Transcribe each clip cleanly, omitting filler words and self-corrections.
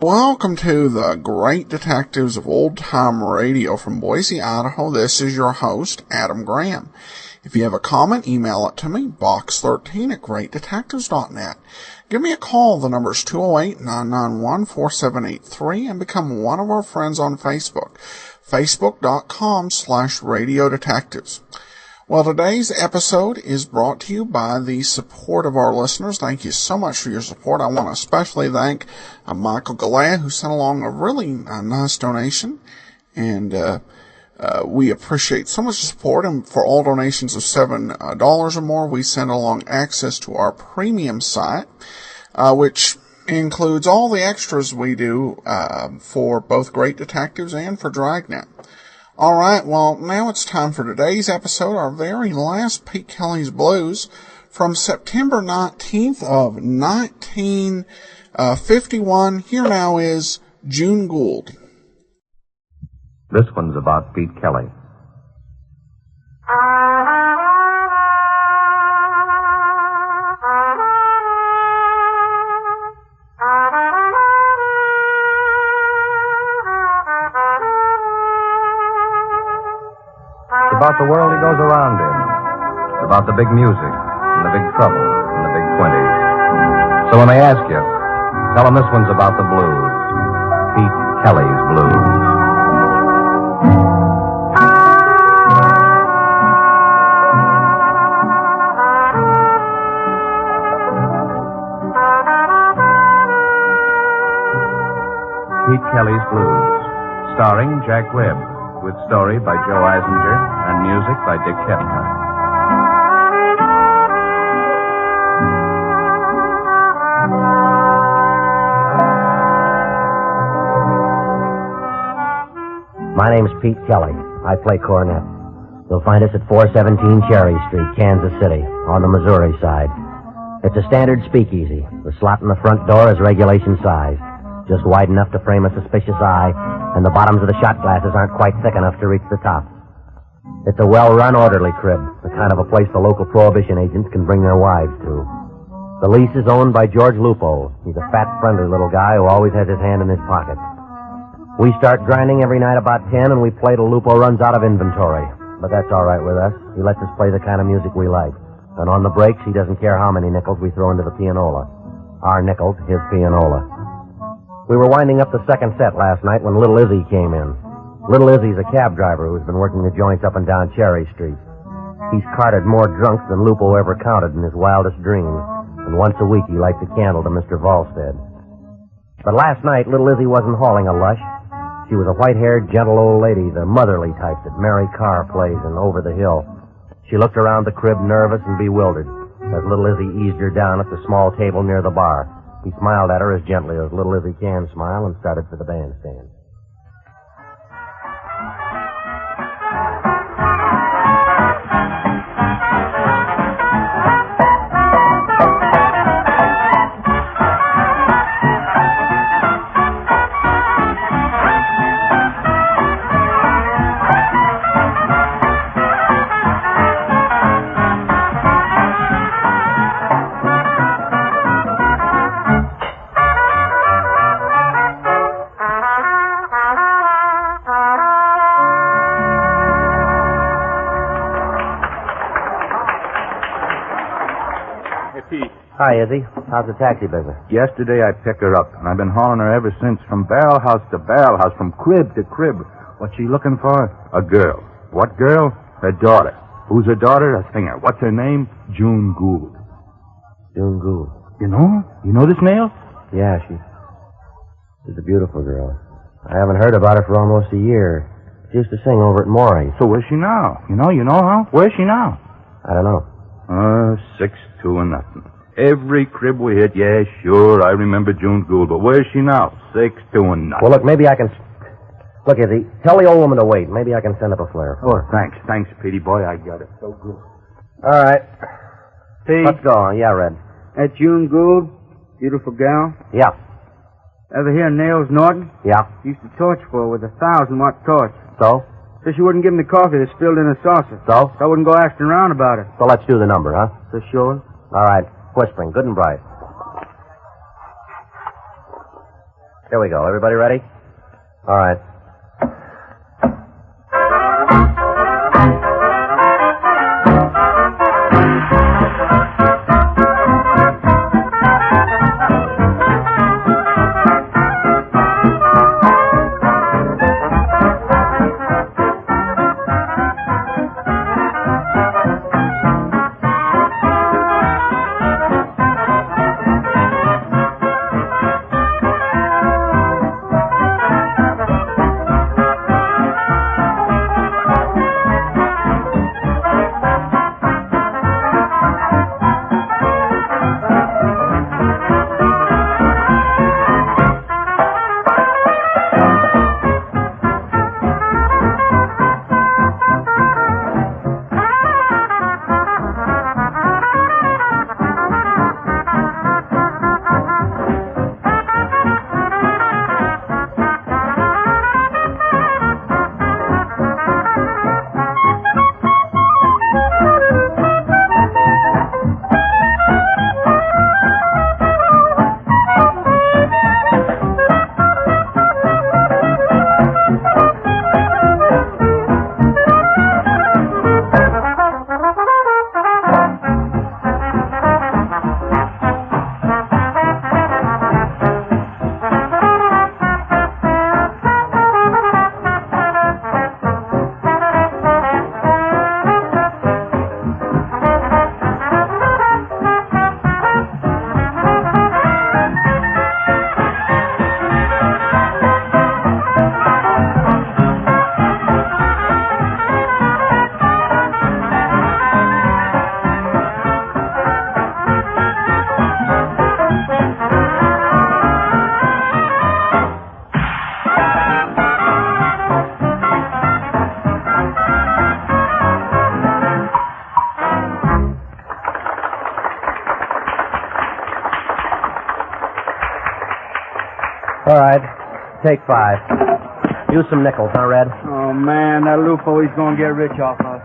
Welcome to the Great Detectives of Old Time Radio from Boise, Idaho. This is your host, Adam Graham. If you have a comment, email it to me, box13@greatdetectives.net. Give me a call. The number is 208-991-4783, and become one of our friends on Facebook, facebook.com/Radio Detectives. Well, today's episode is brought to you by the support of our listeners. Thank you so much for your support. I want to especially thank Michael Galea, who sent along a really nice donation, and we appreciate so much support. And for all donations of $7 or more, we send along access to our premium site, which includes all the extras we do for both Great Detectives and for Dragnet. All right, well, now it's time for today's episode, our very last Pete Kelly's Blues from September 19th of 1951. Here now is June Gould. This one's about Pete Kelly. About the world he goes around in. It's about the big music, and the big trouble, and the big 20s. So when they ask you, tell them this one's about the blues. Pete Kelly's Blues. Pete Kelly's Blues, starring Jack Webb, with story by Joe Eisinger and music by Dick Kettner. My name's Pete Kelly. I play cornet. You'll find us at 417 Cherry Street, Kansas City, on the Missouri side. It's a standard speakeasy. The slot in the front door is regulation size, just wide enough to frame a suspicious eye, and the bottoms of the shot glasses aren't quite thick enough to reach the top. It's a well-run, orderly crib, the kind of a place the local prohibition agents can bring their wives to. The lease is owned by George Lupo. He's a fat, friendly little guy who always has his hand in his pocket. We start grinding every night about 10, and we play till Lupo runs out of inventory. But that's all right with us. He lets us play the kind of music we like. And on the breaks, he doesn't care how many nickels we throw into the pianola. Our nickels, his pianola. We were winding up the second set last night when Little Izzy came in. Little Izzy's a cab driver who's been working the joints up and down Cherry Street. He's carted more drunks than Lupo ever counted in his wildest dreams, and once a week he lights a candle to Mr. Volstead. But last night, Little Izzy wasn't hauling a lush. She was a white-haired, gentle old lady, the motherly type that Mary Carr plays in Over the Hill. She looked around the crib nervous and bewildered as Little Izzy eased her down at the small table near the bar. He smiled at her as gently as Little Izzy can smile and started for the bandstand. Hi, Izzy. How's the taxi business? Yesterday I picked her up, and I've been hauling her ever since, from barrel house to barrel house, from crib to crib. What's she looking for? A girl. What girl? Her daughter. Who's her daughter? A singer. What's her name? June Gould. June Gould. You know her? You know this nail? Yeah, she's a beautiful girl. I haven't heard about her for almost a year. She used to sing over at Maury's. So where's she now? You know how? Where's she now? I don't know. 6-2-0. Every crib we hit, yeah, sure, I remember June Gould, but where's she now? 6-2-0. Well, look, maybe I can... Look, Izzy, tell the old woman to wait. Maybe I can send up a flare. Oh, thanks. Thanks, Petey boy. I got it. So good. All right. Pete, Let's go. Yeah, Red. that June Gould, beautiful gal. Yeah. Ever hear Nails Norton? Yeah. Used to torch for her with a 1,000-watt torch. So? So she wouldn't give him the coffee that spilled in the saucer. So? I wouldn't go asking around about it. So let's do the number, huh? So sure. All right. Whispering. Good and bright. Here we go. Everybody ready? All right. All right. Take 5. Use some nickels, huh, Red? Oh, man, that Lupo, he's going to get rich off us.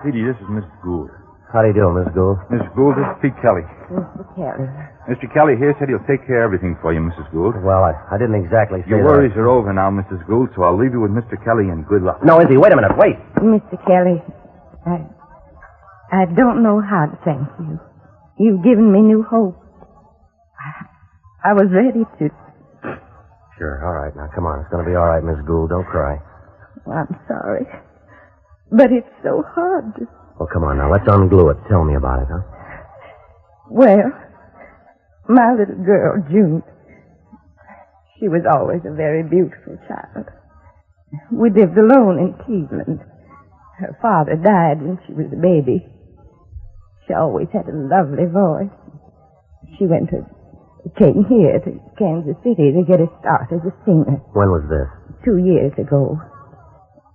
Petey, this is Miss Gould. How do you do, Miss Gould? Miss Gould, this is Pete Kelly. Mr. Kelly. Mr. Kelly here said he'll take care of everything for you, Mrs. Gould. Well, I didn't exactly say Your that. worries are over now, Mrs. Gould, so I'll leave you with Mr. Kelly and good luck. No, Izzy, wait a minute. Wait. Mr. Kelly, I don't know how to thank you. You've given me new hope. I was ready to. Sure, all right. Now, come on. It's going to be all right, Miss Gould. Don't cry. I'm sorry. But it's so hard to... Well, come on now. Let's unglue it. Tell me about it, huh? Well, my little girl, June, she was always a very beautiful child. We lived alone in Cleveland. Her father died when she was a baby. She always had a lovely voice. She came here to Kansas City to get a start as a singer. When was this? 2 years ago.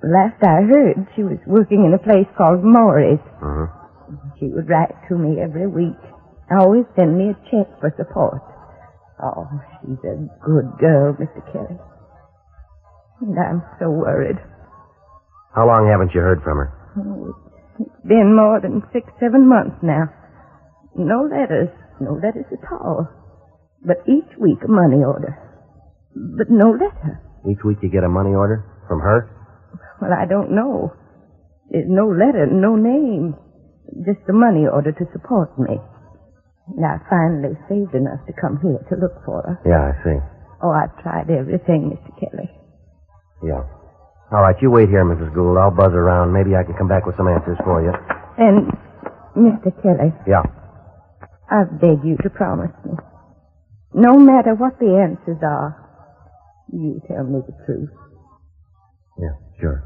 Last I heard, she was working in a place called Maury's. Mm-hmm. She would write to me every week. Always send me a check for support. Oh, she's a good girl, Mr. Kelly. And I'm so worried. How long haven't you heard from her? Oh, it's been more than 6-7 months now. No letters at all. But each week a money order. But no letter. Each week you get a money order from her? Well, I don't know. There's no letter, no name. Just a money order to support me. And I finally saved enough to come here to look for her. Yeah, I see. Oh, I've tried everything, Mr. Kelly. Yeah. All right, you wait here, Mrs. Gould. I'll buzz around. Maybe I can come back with some answers for you. And, Mr. Kelly. Yeah. I beg you to promise me. No matter what the answers are, you tell me the truth. Yeah, sure.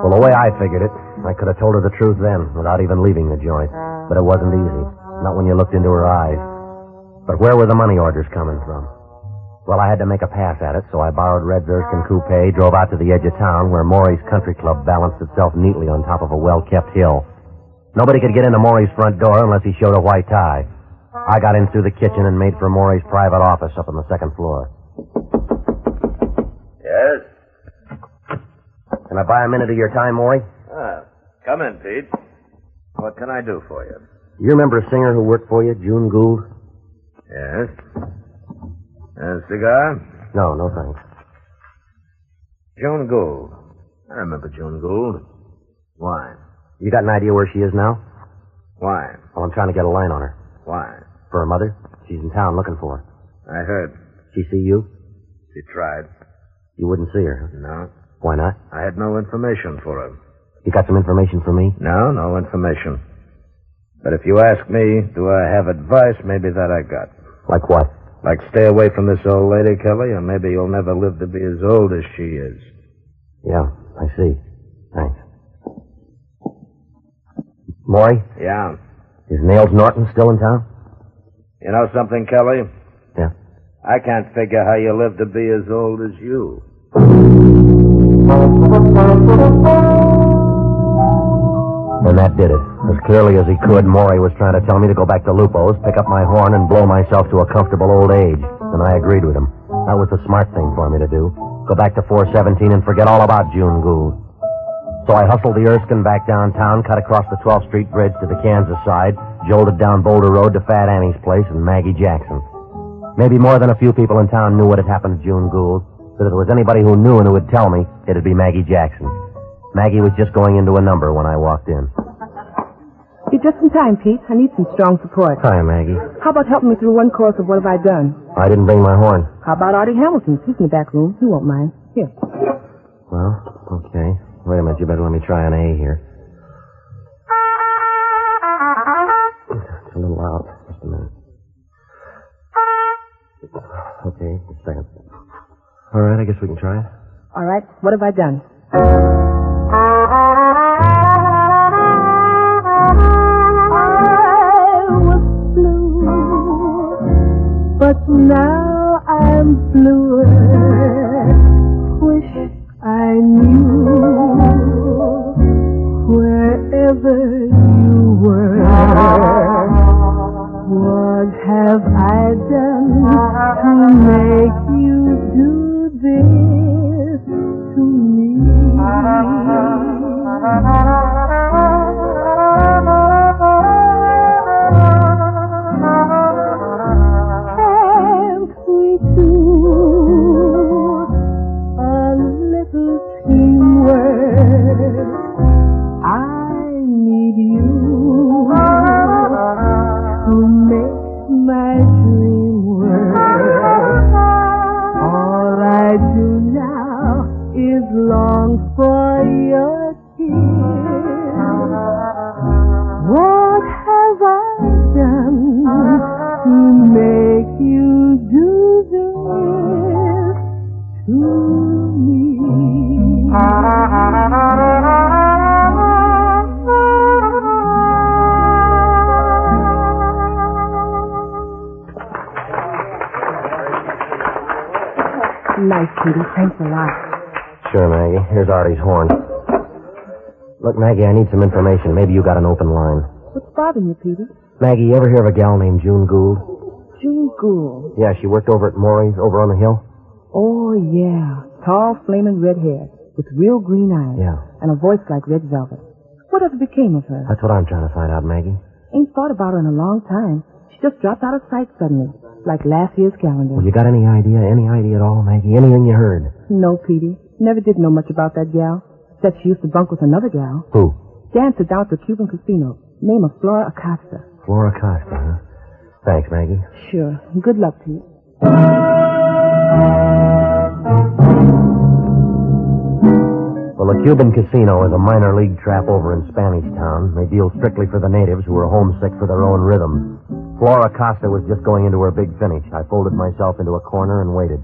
Well, the way I figured it, I could have told her the truth then, without even leaving the joint. But it wasn't easy. Not when you looked into her eyes. But where were the money orders coming from? Well, I had to make a pass at it, so I borrowed Red's Erskine coupe, drove out to the edge of town where Maury's Country Club balanced itself neatly on top of a well-kept hill. Nobody could get into Maury's front door unless he showed a white tie. I got in through the kitchen and made for Maury's private office up on the second floor. Yes? Can I buy a minute of your time, Maury? Come in, Pete. What can I do for you? You remember a singer who worked for you, June Gould? Yes? A cigar? No, no thanks. June Gould. I remember June Gould. Why? You got an idea where she is now? Why? Well, I'm trying to get a line on her. Why? For her mother? She's in town looking for her. I heard. She see you? She tried. You wouldn't see her? No. Why not? I had no information for her. You got some information for me? No, no information. But if you ask me, do I have advice, maybe that I got. Like what? Like stay away from this old lady, Kelly, or maybe you'll never live to be as old as she is. Yeah, I see. Thanks. Maury? Yeah. Is Nails Norton still in town? You know something, Kelly? Yeah. I can't figure how you live to be as old as you. And that did it. As clearly as he could, Maury was trying to tell me to go back to Lupo's, pick up my horn, and blow myself to a comfortable old age. And I agreed with him. That was the smart thing for me to do. Go back to 417 and forget all about June Gould. So I hustled the Erskine back downtown, cut across the 12th Street Bridge to the Kansas side, jolted down Boulder Road to Fat Annie's place and Maggie Jackson. Maybe more than a few people in town knew what had happened to June Gould, but if there was anybody who knew and who would tell me, it'd be Maggie Jackson. Maggie was just going into a number when I walked in. You're just in time, Pete. I need some strong support. Hi, Maggie. How about helping me through one course of What Have I Done? I didn't bring my horn. How about Artie Hamilton's? He's in the back room. He won't mind. Here. Well, okay. Wait a minute. You better let me try an A here. It's a little loud. Just a minute. Okay, just a second. All right, I guess we can try it. All right. What have I done? But now I'm bluer. Wish I knew wherever you were. What have I done to make you do this to me? Nice, Petey. Thanks a lot. Sure, Maggie. Here's Artie's horn. Look, Maggie, I need some information. Maybe you got an open line. What's bothering you, Petey? Maggie, you ever hear of a gal named June Gould? June Gould. Yeah, she worked over at Maury's over on the hill. Oh, yeah. Tall, flaming red hair with real green eyes. Yeah. And a voice like red velvet. Whatever became of her? That's what I'm trying to find out, Maggie. Ain't thought about her in a long time. She just dropped out of sight suddenly, like last year's calendar. Well, you got any idea at all, Maggie? Anything you heard? No, Petey. Never did know much about that gal. Except she used to bunk with another gal. Who? Dancer down at the Cuban casino. Name of Flora Acosta. Flora Acosta, huh? Thanks, Maggie. Sure. Good luck to you. Well, the Cuban casino is a minor league trap over in Spanish Town. They deal strictly for the natives who are homesick for their own rhythm. Flora Acosta was just going into her big finish. I folded myself into a corner and waited.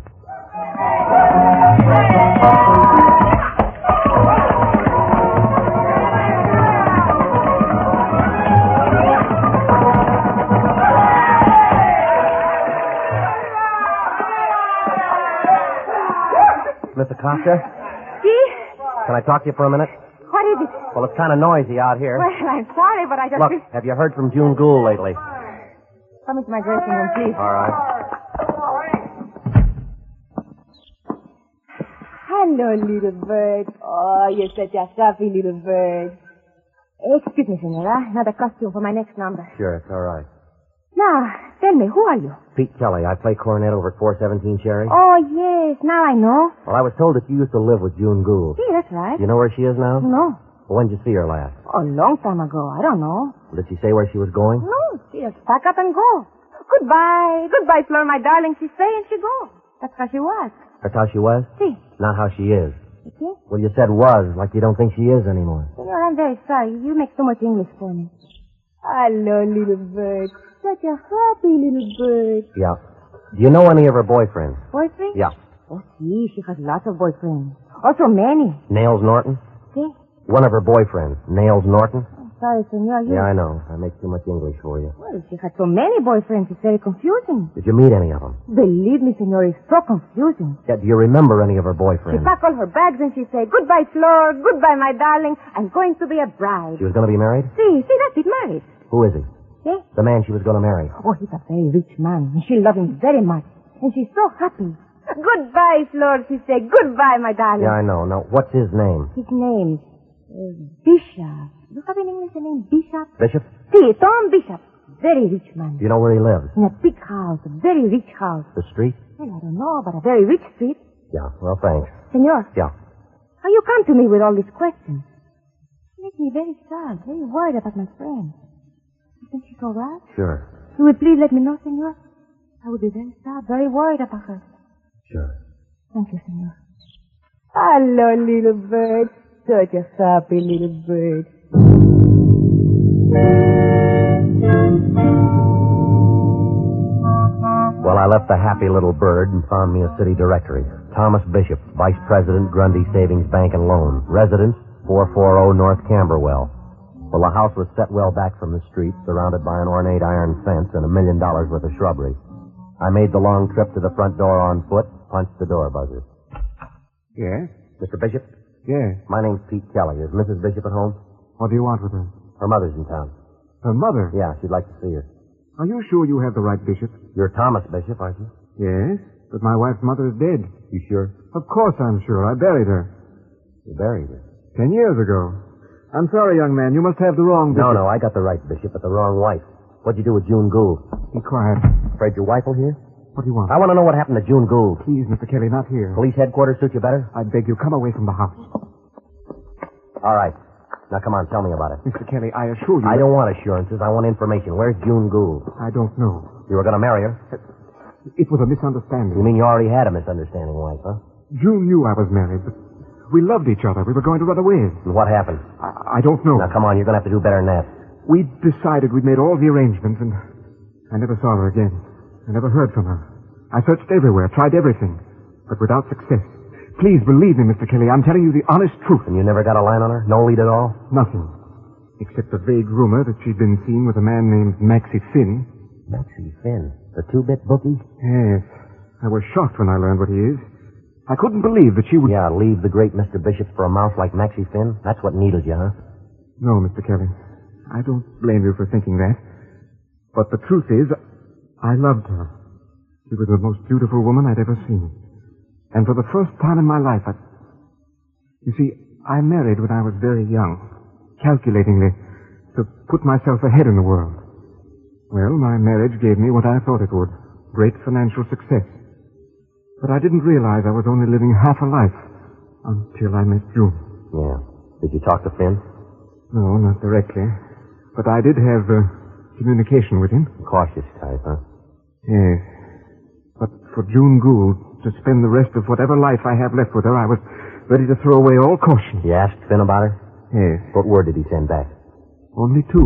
Acosta? See? Can I talk to you for a minute? What is it? Well, it's kind of noisy out here. Well, I'm sorry, but I just... Look, have you heard from June Gould lately? Come into my dressing room, please. All right. Hello, little bird. Oh, you're such a happy little bird. Excuse me, senora. Another costume for my next number. Sure, it's all right. Now, tell me, who are you? Pete Kelly. I play cornet over at 417 Cherry. Oh, yes. Now I know. Well, I was told that you used to live with June Gould. See, that's right. Do you know where she is now? No. Well, when did you see her last? Oh, a long time ago. I don't know. Did she say where she was going? No, she just pack up and go. Goodbye. Goodbye, Fleur, my darling. She say and she go. That's how she was. That's how she was? See. Not how she is. You see? Well, you said was, like you don't think she is anymore. Senor, I'm very sorry. You make so much English for me. Hello, little bird. Such a happy little bird. Yeah. Do you know any of her boyfriends? Boyfriend? Yeah. Oh, see, she has lots of boyfriends. Also many. Nails Norton? See? One of her boyfriends. Nails Norton? Sorry, senor. You... Yeah, I know. I make too much English for you. Well, she had so many boyfriends. It's very confusing. Did you meet any of them? Believe me, senor, it's so confusing. Yeah, do you remember any of her She boyfriends? packed all her bags and she said, goodbye, Fleur. Goodbye, my darling. I'm going to be a bride. She was going to be married? See, that's it, married. Who is he? See? The man she was going to marry. Oh, he's a very rich man, and she loves him very much. And she's so happy. Goodbye, Fleur, she said. Goodbye, my darling. Yeah, I know. Now, what's his name? His name is Bishop. You have in English the name Bishop? Bishop? See, Tom Bishop. Very rich man. Do you know where he lives? In a big house, a very rich house. The street? Well, I don't know, but a very rich street. Yeah, well, thanks. Senor. Yeah. How you come to me with all these questions? It makes me very sad, very worried about my friend. You think she's all right? Sure. You will please let me know, senor? I would be very sad, very worried about her. Sure. Thank you, senor. Hello, little bird. Such a happy little bird. Well, I left the happy little bird and found me a city directory. Thomas Bishop, Vice President, Grundy Savings Bank and Loan. Residence, 440 North Camberwell. Well, the house was set well back from the street, surrounded by an ornate iron fence and $1 million worth of shrubbery. I made the long trip to the front door on foot, punched the door buzzer. Yes? Mr. Bishop? Yes. My name's Pete Kelly. Is Mrs. Bishop at home? What do you want with her? Her mother's in town. Her mother? Yeah, she'd like to see her. Are you sure you have the right bishop? You're Thomas Bishop, aren't you? Yes, but my wife's mother is dead. You sure? Of course I'm sure. I buried her. You buried her. 10 years ago. I'm sorry, young man. You must have the wrong bishop. No, I got the right bishop, but the wrong wife. What'd you do with June Gould? Be quiet. Afraid your wife will hear? What do you want? I want to know what happened to June Gould. Please, Mr. Kelly, not here. Police headquarters suit you better? I beg you, come away from the house. All right. Now, come on, tell me about it. Mr. Kelly, I assure you... I don't want assurances. I want information. Where's June Gould? I don't know. You were going to marry her? It was a misunderstanding. You mean you already had a misunderstanding wife, huh? June knew I was married, but we loved each other. We were going to run away. And what happened? I don't know. Now, come on, you're going to have to do better than that. We decided we'd made all the arrangements, and I never saw her again. I never heard from her. I searched everywhere, tried everything, but without success. Please believe me, Mr. Kelly. I'm telling you the honest truth. And you never got a line on her? No lead at all? Nothing. Except a vague rumor that she'd been seen with a man named Maxie Finn. Maxie Finn? The two-bit bookie? Yes. I was shocked when I learned what he is. I couldn't believe that she would... Yeah, leave the great Mr. Bishop for a mouse like Maxie Finn? That's what needled you, huh? No, Mr. Kelly. I don't blame you for thinking that. But the truth is, I loved her. She was the most beautiful woman I'd ever seen. And for the first time in my life, You see, I married when I was very young, calculatingly, to put myself ahead in the world. Well, my marriage gave me what I thought it would, great financial success. But I didn't realize I was only living half a life until I met June. Yeah. Did you talk to Finn? No, not directly. But I did have communication with him. Cautious type, huh? Yes. But for June Gould to spend the rest of whatever life I have left with her, I was ready to throw away all caution. You asked Finn about her? Yes. What word did he send back? Only 2.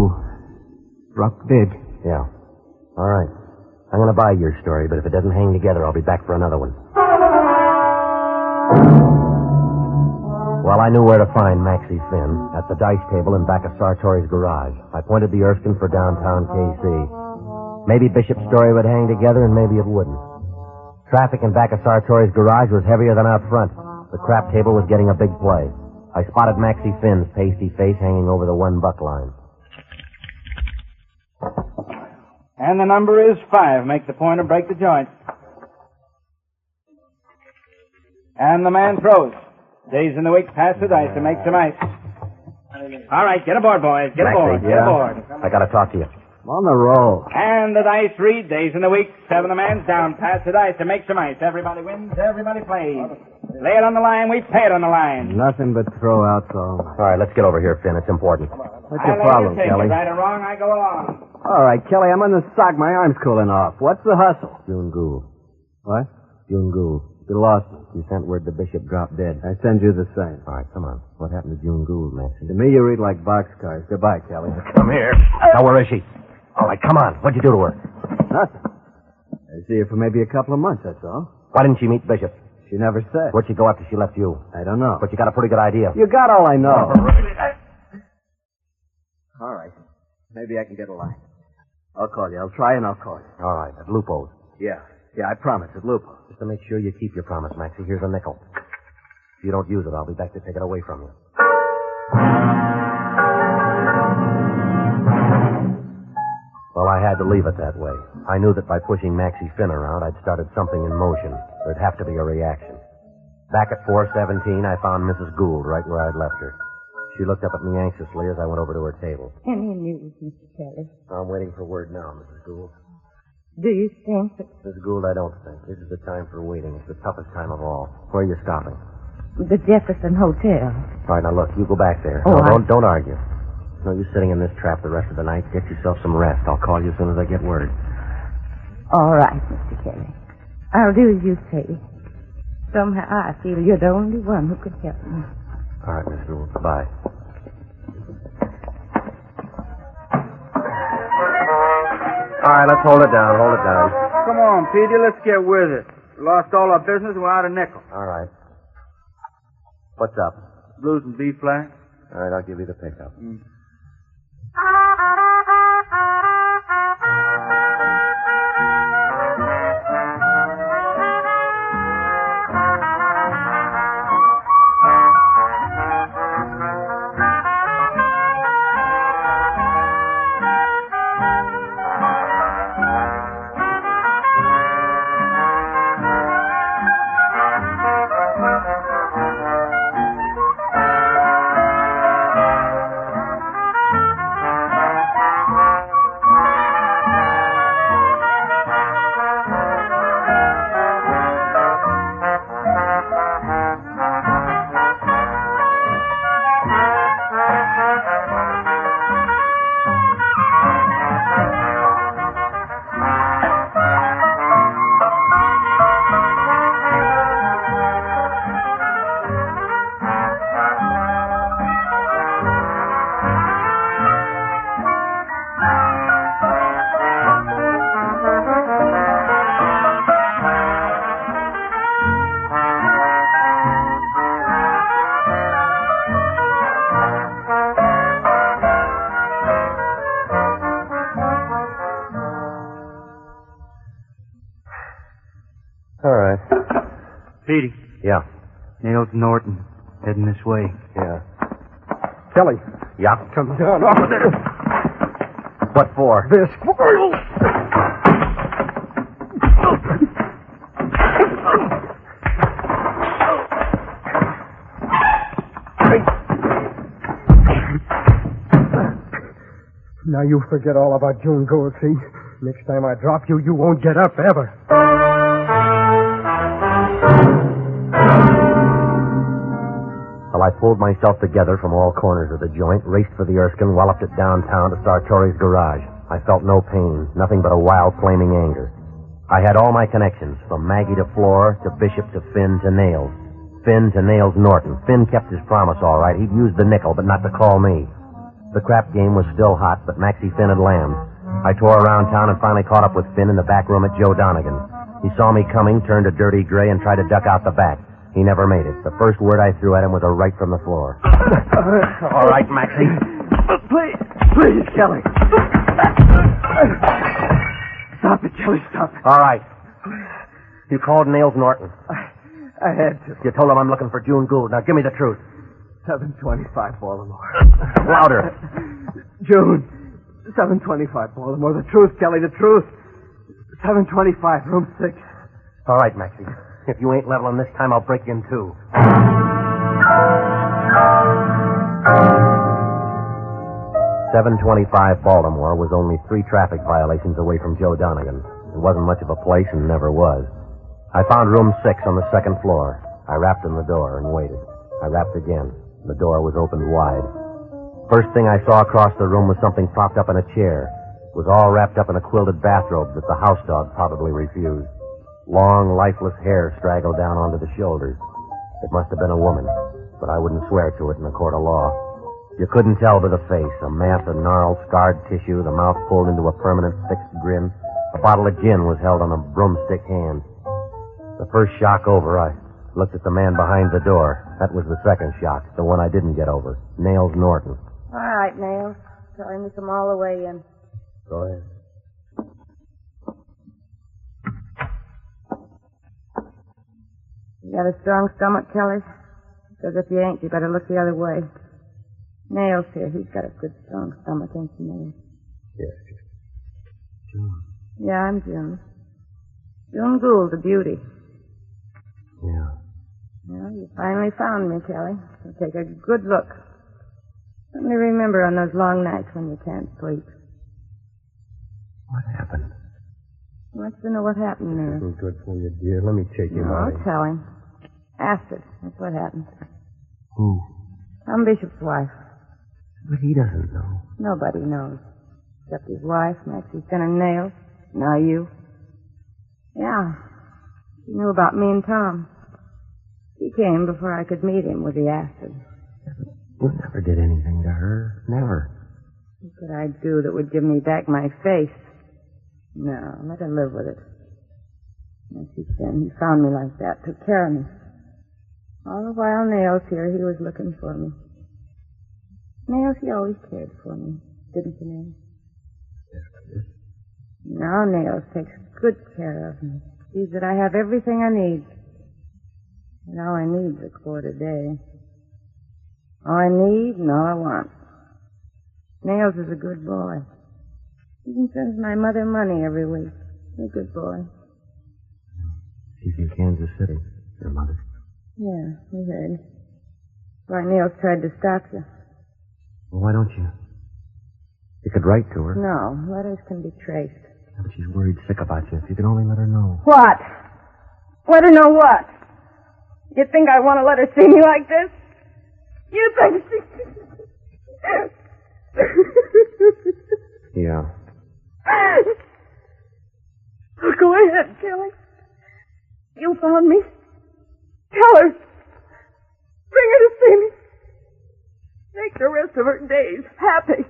Dropped dead. Yeah. All right. I'm going to buy your story, but if it doesn't hang together, I'll be back for another one. Well, I knew where to find Maxie Finn, at the dice table in back of Sartori's garage. I pointed the Erskine for downtown KC. Maybe Bishop's story would hang together, and maybe it wouldn't. Traffic in back of Sartori's garage was heavier than out front. The crap table was getting a big play. I spotted Maxie Finn's pasty face hanging over the $1 line. And the number is 5. Make the point or break the joint. And the man throws. Days in the week, pass the dice to make some ice. All right, get aboard, boys. Get aboard. Maxie, Get aboard. I gotta talk to you. I'm on the roll. And the dice read. Days in the week, 7 the man's down. Pass the dice to make some ice. Everybody wins. Everybody plays. Lay it on the line. We pay it on the line. Nothing but throwouts, all. All right, let's get over here, Finn. It's important. What's your problem, Kelly? Right or wrong, I go along. All right, Kelly, I'm on the sock. My arm's cooling off. What's the hustle? June Gould. What? June Gould. You lost me. You sent word the bishop dropped dead. I send you the same. All right, come on. What happened to June Gould, Maxie? To me, you read like boxcars. Goodbye, Kelly. Come here. Now, where is she? All right, come on. What'd you do to her? Nothing. I see her for maybe a couple of months, that's all. Why didn't she meet Bishop? She never said. Where'd she go after she left you? I don't know. But you got a pretty good idea. You got all I know. All right. Maybe I can get a line. I'll call you. I'll try and I'll call you. All right, at Lupo's. Yeah, I promise. At Lupo. Just to make sure you keep your promise, Maxie, here's a nickel. If you don't use it, I'll be back to take it away from you. Well, I had to leave it that way. I knew that by pushing Maxie Finn around, I'd started something in motion. There'd have to be a reaction. Back at 417, I found Mrs. Gould right where I'd left her. She looked up at me anxiously as I went over to her table. Any news, Mr. Kelly? I'm waiting for word now, Mrs. Gould. Do you think that... Mrs. Gould, I don't think. This is the time for waiting. It's the toughest time of all. Where are you stopping? The Jefferson Hotel. All right, now look, you go back there. Oh, No, don't argue. No use sitting in this trap the rest of the night. Get yourself some rest. I'll call you as soon as I get word. All right, Mr. Kelly. I'll do as you say. Somehow I feel you're the only one who could help me. All right, Miss Gould. Bye. All right, let's hold it down. Hold it down. Come on, Petey, let's get with it. We lost all our business without a nickel. All right. What's up? Blues and B flat. All right, I'll give you the pickup. Petey. Yeah. Nails Norton. Heading this way. Yeah. Kelly, Yeah? come down off of there. What for? This. Now you forget all about June Gould, see? Next time I drop you, you won't get up ever. Well, I pulled myself together from all corners of the joint, raced for the Erskine, walloped it downtown to Sartori's garage. I felt no pain, nothing but a wild, flaming anger. I had all my connections, from Maggie to Flora, to Bishop, to Finn, to Nails. Finn to Nails Norton. Finn kept his promise all right. He'd used the nickel, but not to call me. The crap game was still hot, but Maxie Finn had lammed. I tore around town and finally caught up with Finn in the back room at Joe Donegan's. He saw me coming, turned a dirty gray, and tried to duck out the back. He never made it. The first word I threw at him was a right from the floor. All right, Maxie. Please, Kelly. Stop it, Kelly, stop it. All right. You called Nails Norton. I had to. You told him I'm looking for June Gould. Now give me the truth. 725 Baltimore. Louder. June. 725 Baltimore. The truth, Kelly, the truth. 725, room 6. All right, Maxie. If you ain't leveling this time, I'll break you in two. 725 Baltimore was only 3 traffic violations away from Joe Donegan. It wasn't much of a place and never was. I found room 6 on the 2nd floor. I rapped on the door and waited. I rapped again. The door was opened wide. First thing I saw across the room was something propped up in a chair. It was all wrapped up in a quilted bathrobe that the house dog probably refused. Long, lifeless hair straggled down onto the shoulders. It must have been a woman, but I wouldn't swear to it in a court of law. You couldn't tell by the face, a mass of gnarled, scarred tissue, the mouth pulled into a permanent, fixed grin. A bottle of gin was held on a broomstick hand. The first shock over, I looked at the man behind the door. That was the second shock, the one I didn't get over. Nails Norton. All right, Nails. Tell him to come all the way in. Go ahead. You got a strong stomach, Kelly? Because if you ain't, you better look the other way. Nails here. He's got a good, strong stomach, ain't you, Nails? Yes. June. Yeah, I'm June. June Gould, the beauty. Yeah. Well, you finally found me, Kelly. So take a good look. Let me remember on those long nights when you can't sleep. What happened? Wants to know what happened there. Isn't good for you, dear. Let me take you No, out. I'll tell him. Acid. That's what happened. Who? Tom Bishop's wife. But he doesn't know. Nobody knows. Except his wife, Maxie Finn Nails. Now you. Yeah. She knew about me and Tom. She came before I could meet him with the acid. You never did anything to her. Never. What could I do that would give me back my face? No, let her live with it. Maxie Finn, he found me like that, took care of me. All the while Nails here, he was looking for me. Nails, he always cared for me, didn't you, Nails? Yes. Now Nails takes good care of me. Sees that I have everything I need. And all I need's a quart a day. All I need and all I want. Nails is a good boy. He even sends my mother money every week. He's a good boy. She's in Kansas City, your mother. Yeah, we heard. Why Nails tried to stop you. Well, why don't you? You could write to her. No, letters can be traced. But she's worried sick about you. If you could only let her know. What? Let her know what? You think I want to let her see me like this? You think she... Yeah. Oh, go ahead, Kelly. You found me. Tell her. Bring her to see me. Make the rest of her days happy.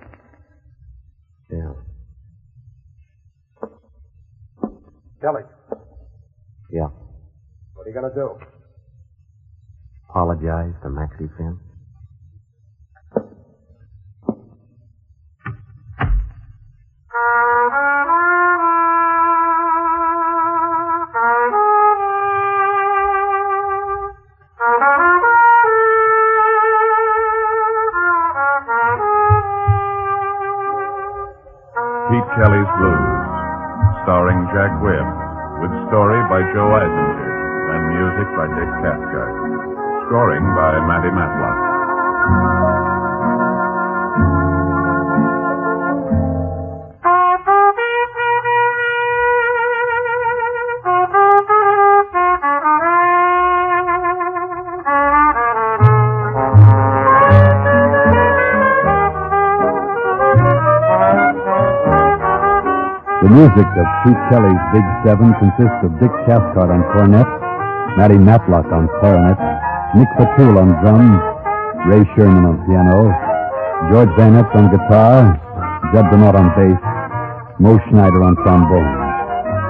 Yeah. Kelly, Yeah. what are you going to do? Apologize to Maxie Finn. Pete Kelly's Blues, starring Jack Webb, with story by Joe Eisinger and music by Dick Cathcart. Scoring by Matty Matlock. The music of Pete Kelly's Big Seven consists of Dick Cathcart on cornet, Matty Matlock on clarinet, Nick Patul on drums, Ray Sherman on piano, George Van on guitar, Jed Bernard on bass, Mo Schneider on trombone.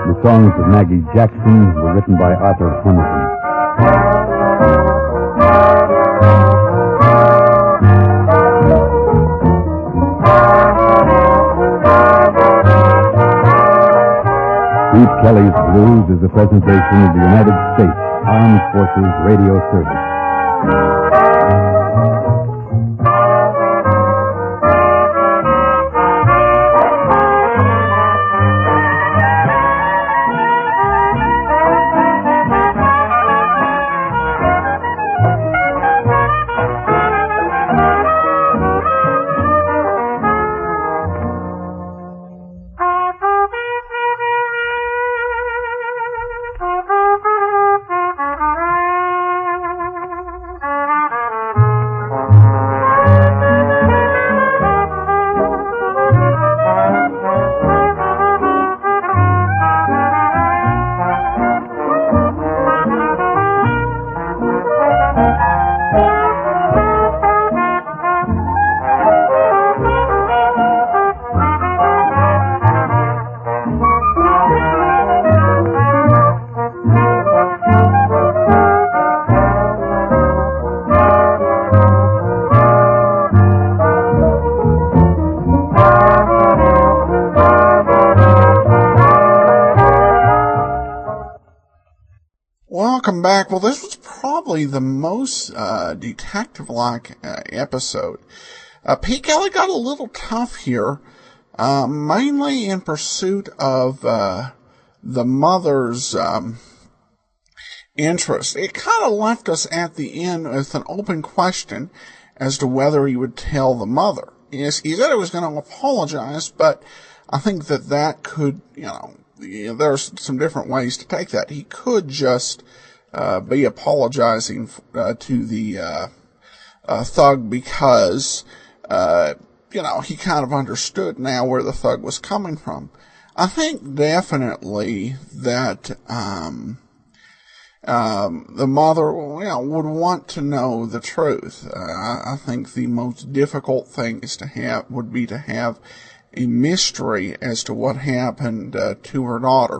The songs of Maggie Jackson were written by Arthur Hamilton. Pete Kelly's Blues is a presentation of the United States Armed Forces Radio Service. Welcome back. Well, this was probably the most detective-like episode. Pete Kelly got a little tough here, mainly in pursuit of the mother's interest. It kind of left us at the end with an open question as to whether he would tell the mother. Yes, he said he was going to apologize, but I think that could, there's some different ways to take that. He could just be apologizing to the thug because, he kind of understood now where the thug was coming from. I think definitely that the mother, would want to know the truth. I think the most difficult thing would be to have a mystery as to what happened to her daughter.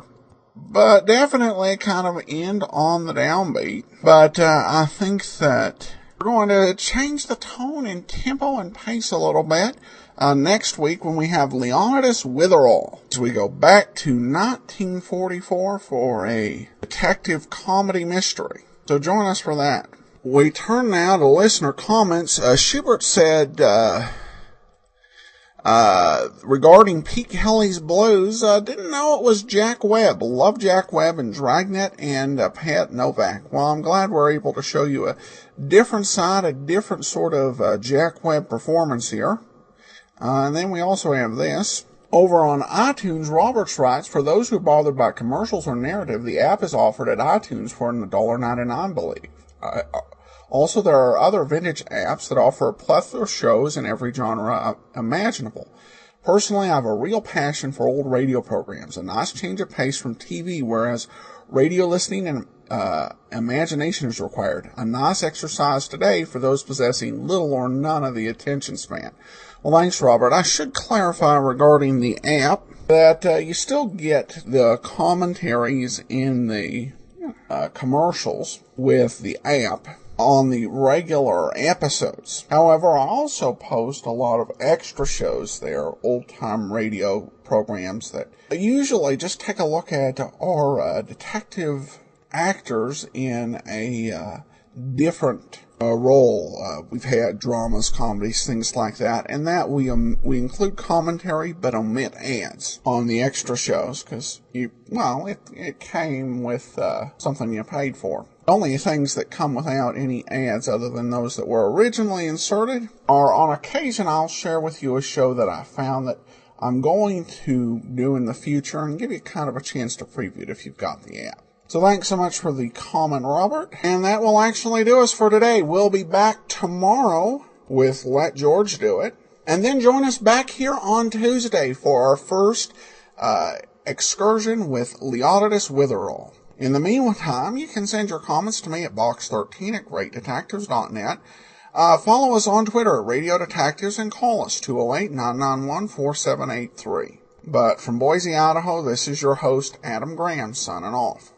But definitely kind of end on the downbeat. But I think that we're going to change the tone and tempo and pace a little bit next week when we have Leonidas Witherall. So we go back to 1944 for a detective comedy mystery. So join us for that. We turn now to listener comments. Schubert said, regarding Pete Kelly's Blues, didn't know it was Jack Webb. Love Jack Webb and Dragnet and Pat Novak. Well, I'm glad we're able to show you a different side, a different sort of Jack Webb performance here. And then we also have this. Over on iTunes, Roberts writes, for those who are bothered by commercials or narrative, the app is offered at iTunes for $1.99, I believe. Also, there are other vintage apps that offer a plethora of shows in every genre imaginable. Personally, I have a real passion for old radio programs, a nice change of pace from TV, whereas radio listening and imagination is required. A nice exercise today for those possessing little or none of the attention span. Well, thanks, Robert. I should clarify regarding the app that you still get the commentaries in the commercials with the app on the regular episodes. However, I also post a lot of extra shows there, old-time radio programs that usually just take a look at our detective actors in a different role. We've had dramas, comedies, things like that, and that we include commentary but omit ads on the extra shows because it came with something you paid for. Only things that come without any ads other than those that were originally inserted are, on occasion, I'll share with you a show that I found that I'm going to do in the future and give you kind of a chance to preview it if you've got the app. So thanks so much for the comment, Robert. And that will actually do us for today. We'll be back tomorrow with Let George Do It. And then join us back here on Tuesday for our first excursion with Leonidas Witherall. In the meantime, you can send your comments to me at box13@greatdetectives.net. Follow us on Twitter at Radio Detectives and call us 208-991-4783. But from Boise, Idaho, this is your host, Adam Graham, signing off.